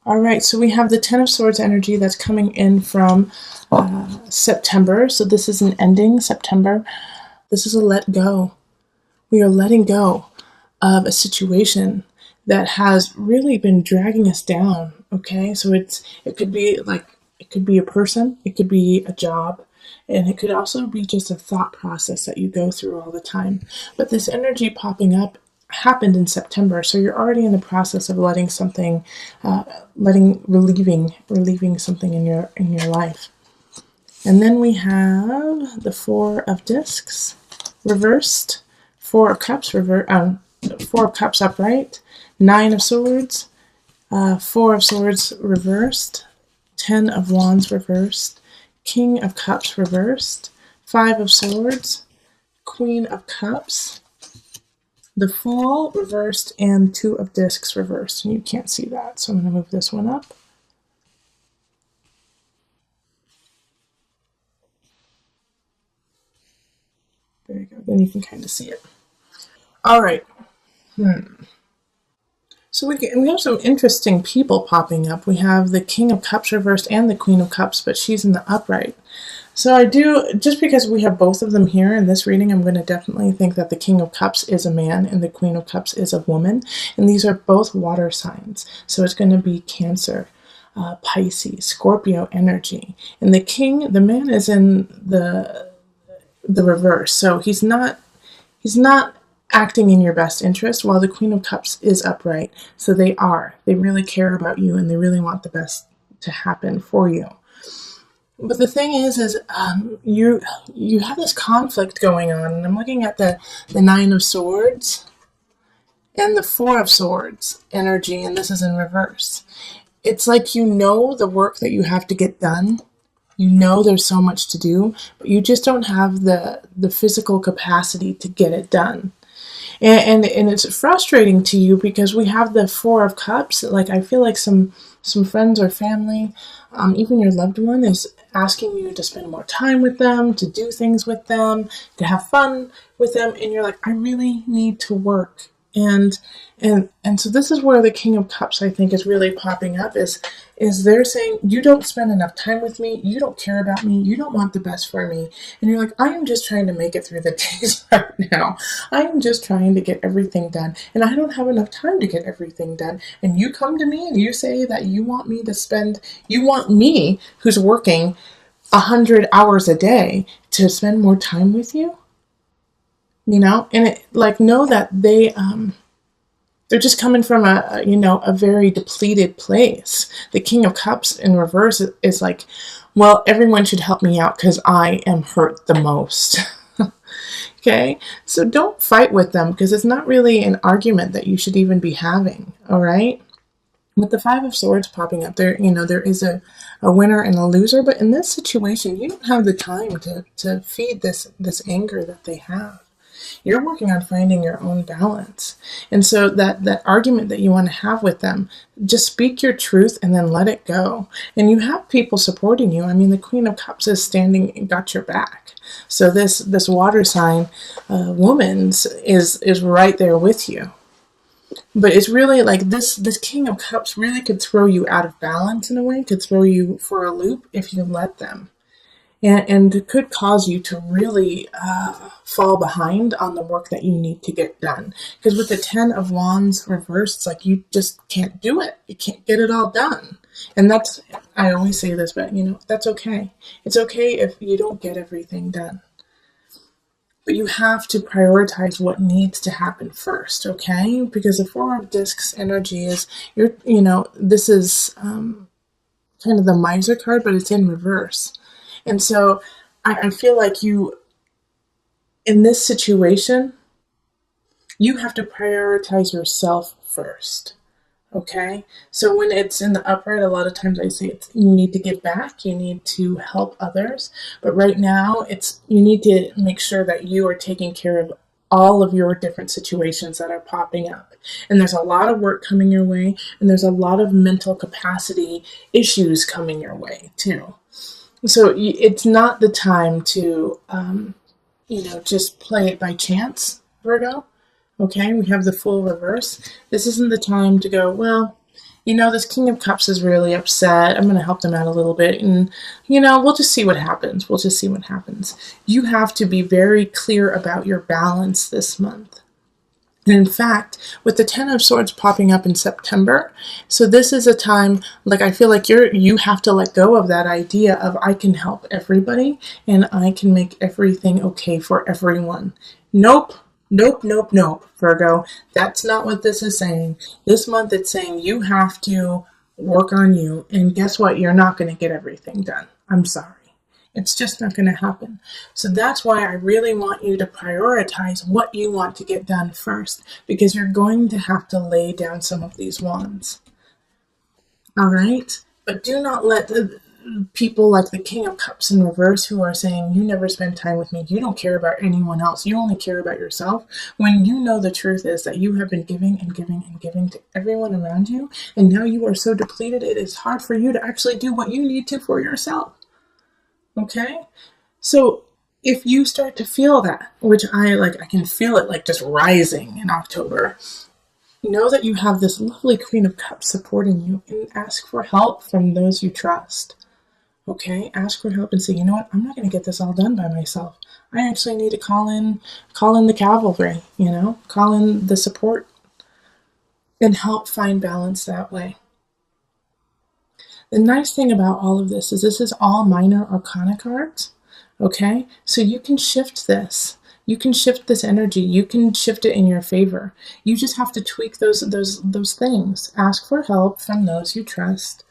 All right, so we have the Ten of Swords energy that's coming in from September. So this is an ending, September. This is a let go. We are letting go of a situation that has really been dragging us down. Okay, so it could be a person, it could be a job, and it could also be just a thought process that you go through all the time. But this energy popping up happened in September, so you're already in the process of letting something, relieving something in your life. And then we have the Four of Discs reversed, Four of Cups Four of Cups upright, Nine of Swords, Four of Swords reversed, Ten of Wands reversed, King of Cups reversed, Five of Swords, Queen of Cups, the Fool reversed, and Two of Discs reversed. And you can't see that, so I'm going to move this one up. There you go. Then you can kind of see it. All right. So we have some interesting people popping up. We have the King of Cups reversed and the Queen of Cups, but she's in the upright. So I do, just because we have both of them here in this reading, I'm going to definitely think that the King of Cups is a man and the Queen of Cups is a woman. And these are both water signs. So it's going to be Cancer, Pisces, Scorpio energy. And the man is in the reverse. So he's not acting in your best interest, while the Queen of Cups is upright. So they really care about you and they really want the best to happen for you. But the thing is you have this conflict going on, and I'm looking at the Nine of Swords and the Four of Swords energy, and this is in reverse. It's like the work that you have to get done. There's so much to do, but you just don't have the physical capacity to get it done. And it's frustrating to you because we have the Four of Cups. Like, I feel like some friends or family, even your loved one, is asking you to spend more time with them, to do things with them, to have fun with them, and you're like, I really need to work. And so this is where the King of Cups, I think, is really popping up, is they're saying, you don't spend enough time with me, you don't care about me, you don't want the best for me. And you're like, I am just trying to make it through the days right now. I am just trying to get everything done, and I don't have enough time to get everything done. And you come to me and you say that you want me, who's working 100 hours a day, to spend more time with you? And know that they're just coming from a very depleted place. The King of Cups in reverse is like, well, everyone should help me out because I am hurt the most. Okay, so don't fight with them, because it's not really an argument that you should even be having. All right. With the Five of Swords popping up there, there is a winner and a loser, but in this situation, you don't have the time to feed this anger that they have. You're working on finding your own balance. And so that argument that you want to have with them, just speak your truth and then let it go. And you have people supporting you. I mean, the Queen of Cups is standing and got your back. So this water sign woman's is right there with you. But it's really like this King of Cups really could throw you out of balance in a way, could throw you for a loop if you let them. And it could cause you to really fall behind on the work that you need to get done. Because with the Ten of Wands reversed, it's like you just can't do it. You can't get it all done. And I always say this, but that's okay. It's okay if you don't get everything done. But you have to prioritize what needs to happen first, okay? Because the Four of Discs energy is, this is kind of the Miser card, but it's in reverse. And so I feel like in this situation, you have to prioritize yourself first, okay? So when it's in the upright, a lot of times I say you need to give back, you need to help others. But right now, you need to make sure that you are taking care of all of your different situations that are popping up. And there's a lot of work coming your way, and there's a lot of mental capacity issues coming your way too. So it's not the time to, just play it by chance, Virgo. Okay, we have the Fool reverse. This isn't the time to go, well, this King of Cups is really upset. I'm going to help them out a little bit. And, we'll just see what happens. We'll just see what happens. You have to be very clear about your balance this month. And in fact, with the Ten of Swords popping up in September, so this is a time, like, I feel like you have to let go of that idea of I can help everybody and I can make everything okay for everyone. Nope. Nope, nope, nope, Virgo. That's not what this is saying. This month it's saying you have to work on you. And guess what? You're not going to get everything done. I'm sorry. It's just not going to happen. So that's why I really want you to prioritize what you want to get done first, because you're going to have to lay down some of these wands. All right? But do not let the people like the King of Cups in reverse who are saying, you never spend time with me. You don't care about anyone else. You only care about yourself. When you know the truth is that you have been giving and giving and giving to everyone around you, and now you are so depleted, it is hard for you to actually do what you need to for yourself. Okay? So if you start to feel that, which I can feel it like just rising in October, know that you have this lovely Queen of Cups supporting you, and ask for help from those you trust. Okay, ask for help and say, you know what, I'm not going to get this all done by myself. I actually need to call in the cavalry, call in the support and help find balance that way. The nice thing about all of this is all minor arcana cards, okay? So you can shift this. You can shift this energy. You can shift it in your favor. You just have to tweak those things. Ask for help from those you trust.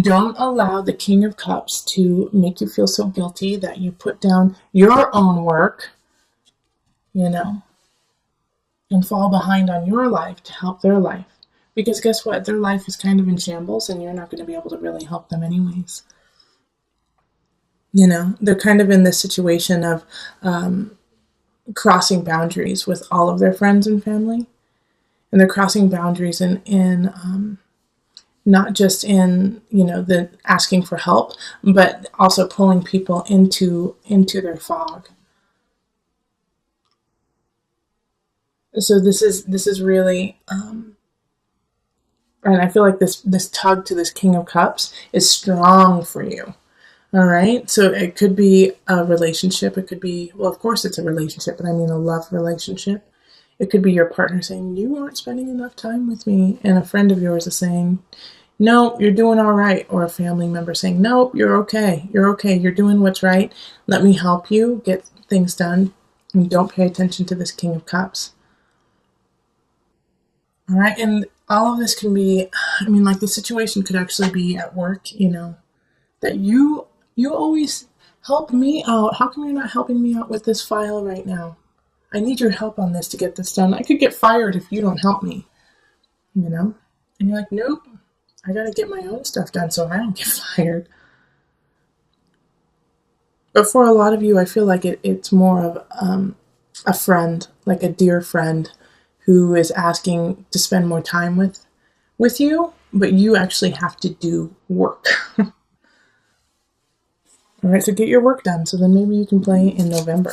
Don't allow the King of Cups to make you feel so guilty that you put down your own work, and fall behind on your life to help their life. Because guess what? Their life is kind of in shambles and you're not going to be able to really help them anyways. They're kind of in this situation of crossing boundaries with all of their friends and family. And they're crossing boundaries in not just in, the asking for help, but also pulling people into their fog. So this is really, and I feel like this tug to this King of Cups is strong for you. All right. So it could be a relationship. It could be, well, of course it's a relationship, but I mean a love relationship. It could be your partner saying, you aren't spending enough time with me. And a friend of yours is saying, no, you're doing all right. Or a family member saying, no, you're okay. You're okay. You're doing what's right. Let me help you get things done. And don't pay attention to this King of Cups. All right. And all of this can be, the situation could actually be at work, that you always help me out. How come you're not helping me out with this file right now? I need your help on this to get this done. I could get fired if you don't help me, And you're like, nope. I got to get my own stuff done so I don't get fired. But for a lot of you, I feel like it's more of a friend, like a dear friend who is asking to spend more time with you, but you actually have to do work. All right, so get your work done so then maybe you can play in November.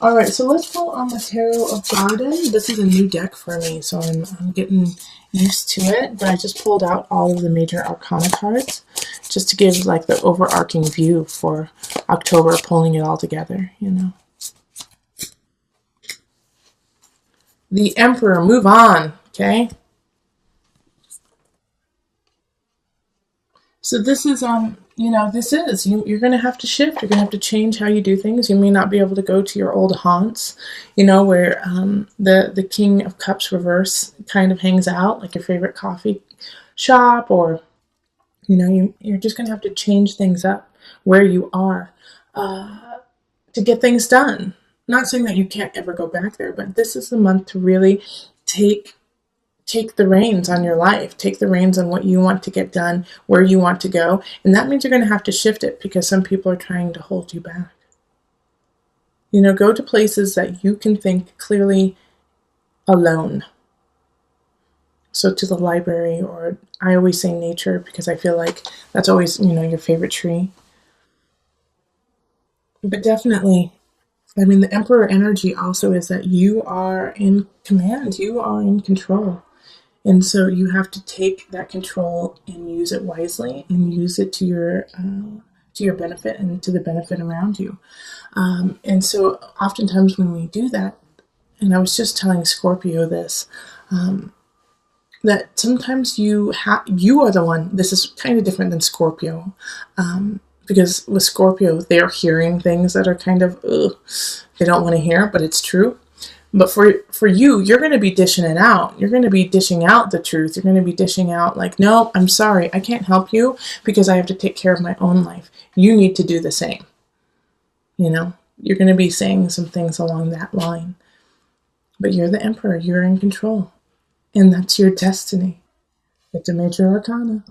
All right, so let's pull on the Tarot of Garden. This is a new deck for me, so I'm getting used to it, but I just pulled out all of the major arcana cards just to give like the overarching view for October, pulling it all together, The Emperor, move on, okay? So this is, you're going to have to shift. You're going to have to change how you do things. You may not be able to go to your old haunts, where the King of Cups reverse kind of hangs out, like your favorite coffee shop, or, you're just going to have to change things up where you are to get things done. Not saying that you can't ever go back there, but this is the month to really take the reins on your life, take the reins on what you want to get done, where you want to go. And that means you're going to have to shift it because some people are trying to hold you back. Go to places that you can think clearly alone. So to the library, or I always say nature because I feel like that's always, your favorite tree. But definitely, the Emperor energy also is that you are in command, you are in control. And so you have to take that control and use it wisely and use it to your benefit and to the benefit around you. And so oftentimes when we do that, and I was just telling Scorpio this, that sometimes you are the one. This is kind of different than Scorpio, because with Scorpio, they're hearing things that are kind of they don't want to hear, but it's true. But for you, you're going to be dishing it out. You're going to be dishing out the truth. You're going to be dishing out like, no, I'm sorry, I can't help you because I have to take care of my own life. You need to do the same. You know, you're going to be saying some things along that line. But you're the emperor. You're in control. And that's your destiny. It's a major arcana.